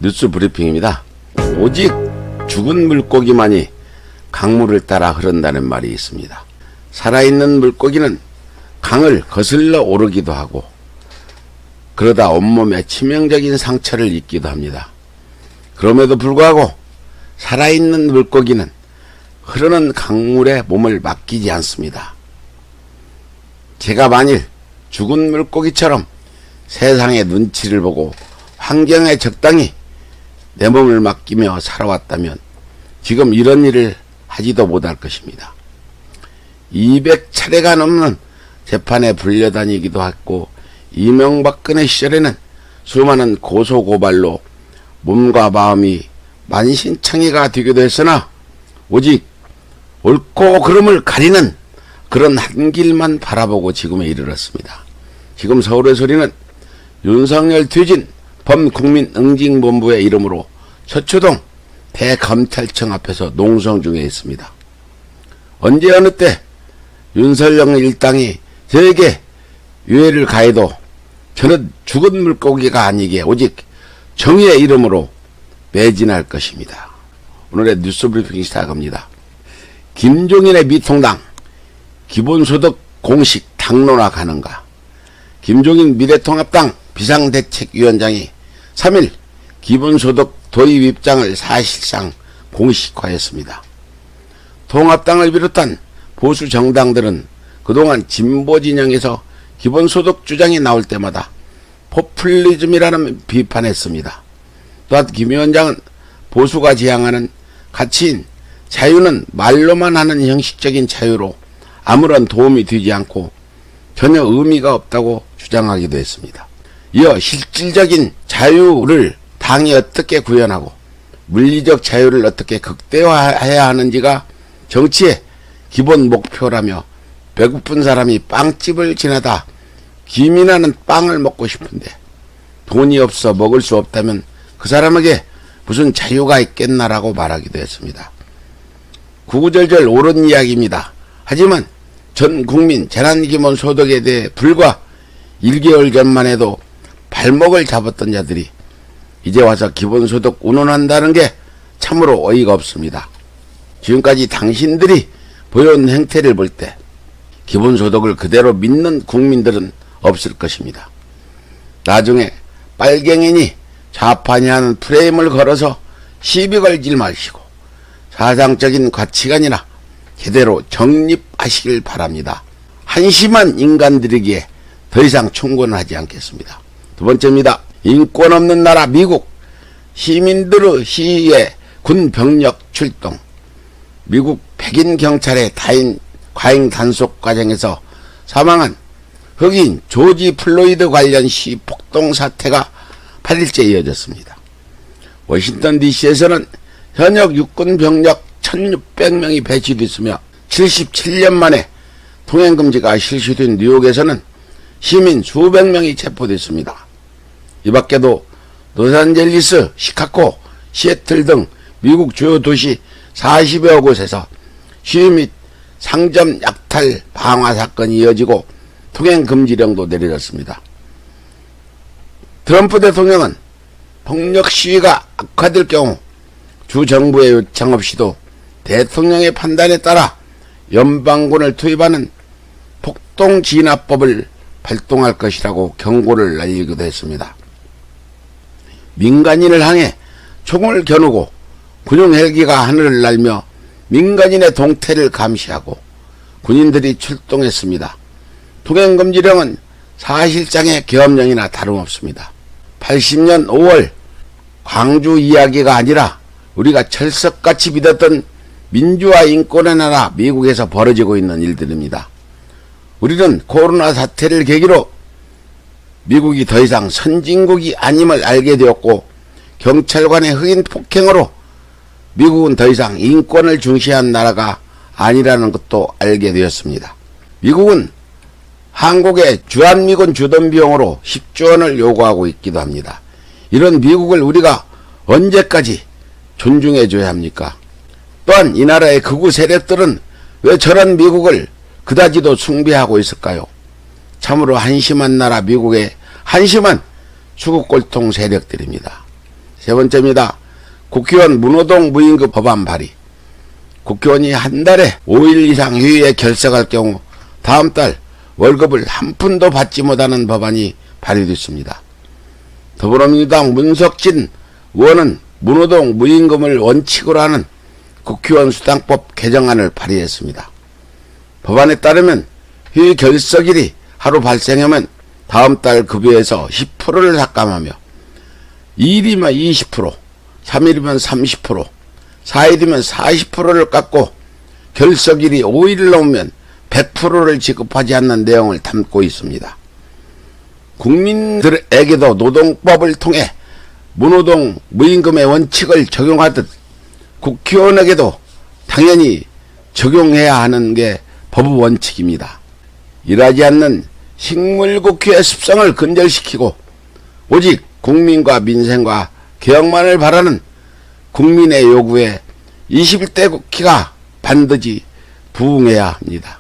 뉴스 브리핑입니다. 오직 죽은 물고기만이 강물을 따라 흐른다는 말이 있습니다. 살아있는 물고기는 강을 거슬러 오르기도 하고 그러다 온몸에 치명적인 상처를 입기도 합니다. 그럼에도 불구하고 살아있는 물고기는 흐르는 강물에 몸을 맡기지 않습니다. 제가 만일 죽은 물고기처럼 세상의 눈치를 보고 환경에 적당히 내 몸을 맡기며 살아왔다면 지금 이런 일을 하지도 못할 것입니다. 200차례가 넘는 재판에 불려다니기도 했고 이명박근혜 시절에는 수많은 고소고발로 몸과 마음이 만신창이가 되기도 했으나 오직 옳고 그름을 가리는 그런 한 길만 바라보고 지금에 이르렀습니다. 지금 서울의 소리는 윤석열 퇴진 범국민응징본부의 이름으로 서초동 대검찰청 앞에서 농성 중에 있습니다. 언제 어느 때 윤석열 일당이 저에게 유해를 가해도 저는 죽은 물고기가 아니기에 오직 정의의 이름으로 매진할 것입니다. 오늘의 뉴스 브리핑 시작합니다. 김종인의 미통당 기본소득 공식 당론화 가는가. 김종인 미래통합당 비상대책위원장이 3일 기본소득 도입 입장을 사실상 공식화했습니다. 통합당을 비롯한 보수 정당들은 그동안 진보 진영에서 기본소득 주장이 나올 때마다 포퓰리즘이라는 비판했습니다. 또한 김 위원장은 보수가 지향하는 가치인 자유는 말로만 하는 형식적인 자유로 아무런 도움이 되지 않고 전혀 의미가 없다고 주장하기도 했습니다. 이어 실질적인 자유를 당이 어떻게 구현하고 물리적 자유를 어떻게 극대화해야 하는지가 정치의 기본 목표라며 배고픈 사람이 빵집을 지나다 김이나는 빵을 먹고 싶은데 돈이 없어 먹을 수 없다면 그 사람에게 무슨 자유가 있겠나라고 말하기도 했습니다. 구구절절 옳은 이야기입니다. 하지만 전 국민 재난기본소득에 대해 불과 1개월 전만 해도 발목을 잡았던 자들이 이제 와서 기본소득 운운한다는 게 참으로 어이가 없습니다. 지금까지 당신들이 보여온 행태를 볼 때 기본소득을 그대로 믿는 국민들은 없을 것입니다. 나중에 빨갱이니 좌파니 하는 프레임을 걸어서 시비 걸지 마시고 사상적인 가치관이나 제대로 정립하시길 바랍니다. 한심한 인간들이기에 더 이상 충고는 하지 않겠습니다. 두 번째입니다. 인권 없는 나라 미국 시민들의 시위에 군 병력 출동. 미국 백인 경찰의 과잉 단속 과정에서 사망한 흑인 조지 플로이드 관련 시위 폭동 사태가 8일째 이어졌습니다. 워싱턴 DC에서는 현역 육군 병력 1600명이 배치됐으며 77년 만에 통행금지가 실시된 뉴욕에서는 시민 수백 명이 체포됐습니다. 이 밖에도 로스앤젤리스, 시카고, 시애틀 등 미국 주요 도시 40여 곳에서 시위 및 상점 약탈 방화 사건이 이어지고 통행금지령도 내려졌습니다. 트럼프 대통령은 폭력 시위가 악화될 경우 주 정부의 요청 없이도 대통령의 판단에 따라 연방군을 투입하는 폭동진압법을 발동할 것이라고 경고를 날리기도 했습니다. 민간인을 향해 총을 겨누고 군용 헬기가 하늘을 날며 민간인의 동태를 감시하고 군인들이 출동했습니다. 통행금지령은 사실상의 계엄령이나 다름없습니다. 80년 5월 광주 이야기가 아니라 우리가 철석같이 믿었던 민주화 인권의 나라 미국에서 벌어지고 있는 일들입니다. 우리는 코로나 사태를 계기로 미국이 더 이상 선진국이 아님을 알게 되었고 경찰관의 흑인 폭행으로 미국은 더 이상 인권을 중시한 나라가 아니라는 것도 알게 되었습니다. 미국은 한국의 주한미군 주둔 비용으로 10조 원을 요구하고 있기도 합니다. 이런 미국을 우리가 언제까지 존중해줘야 합니까? 또한 이 나라의 극우 세력들은 왜 저런 미국을 그다지도 숭배하고 있을까요? 참으로 한심한 나라 미국의 한심한 수국골통 세력들입니다. 세 번째입니다. 국회의원 문호동 무임금 법안 발의. 국회의원이 한 달에 5일 이상 휴일에 결석할 경우 다음 달 월급을 한 푼도 받지 못하는 법안이 발의됐습니다. 더불어민주당 문석진 의원은 문호동 무임금을 원칙으로 하는 국회의원 수당법 개정안을 발의했습니다. 법안에 따르면 휴일 결석일이 하루 발생하면 다음 달 급여에서 10%를 삭감하며 2일이면 20%, 3일이면 30%, 4일이면 40%를 깎고 결석일이 5일을 넘으면 100%를 지급하지 않는 내용을 담고 있습니다. 국민들에게도 노동법을 통해 문호동 무임금의 원칙을 적용하듯 국회의원에게도 당연히 적용해야 하는 게 법 원칙입니다. 일하지 않는 식물국회의 습성을 근절시키고 오직 국민과 민생과 개혁만을 바라는 국민의 요구에 21대 국회가 반드시 부응해야 합니다.